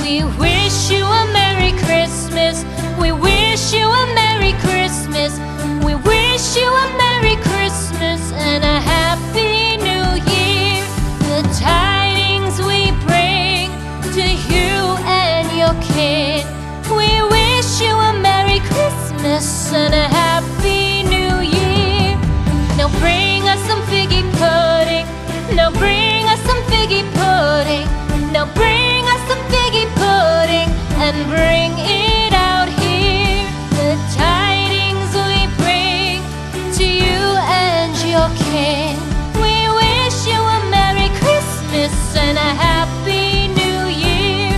We wish you a Merry Christmas. We wish you a Merry Christmas. We wish you a Merry Christmas and a Happy New Year. The tidings we bring to you and your kid. We wish you a Merry Christmas and a Happy New Year. Now bring us some figgy pudding. Now bring us some figgy pudding. Now bring us some figgy pudding and bring it out here. The tidings we bring to you and your kin. We wish you a Merry Christmas and a Happy New Year.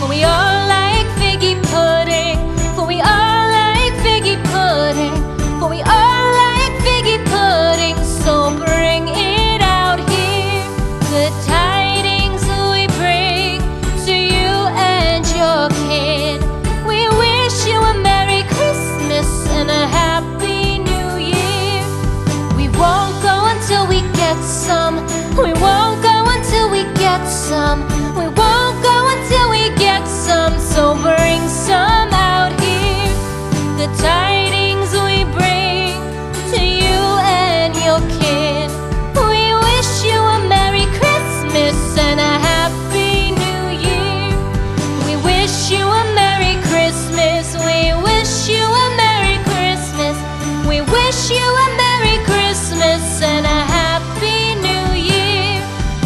For we all like figgy pudding. For we all like figgy pudding. For we all like figgy pudding. So bring it out here. The tidings we bring to you and your kid. We wish you a Merry Christmas and a Happy New Year. We won't go until we get some. We won't go until we get some. We won't go until we get some. So bring some out here. The tidings we bring to you and your kid. We wish you a Merry Christmas and a Happy New Year. We wish you a Merry Christmas. We wish you a Merry Christmas. We wish you a Merry Christmas and a Happy New Year.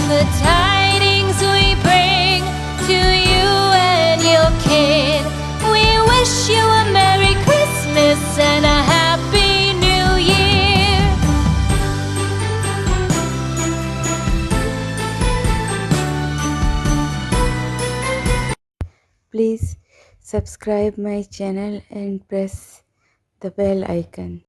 The tidings we bring to you and your kid. We wish you a Merry Christmas and a Happy New Year. Please subscribe my channel and press the bell icon.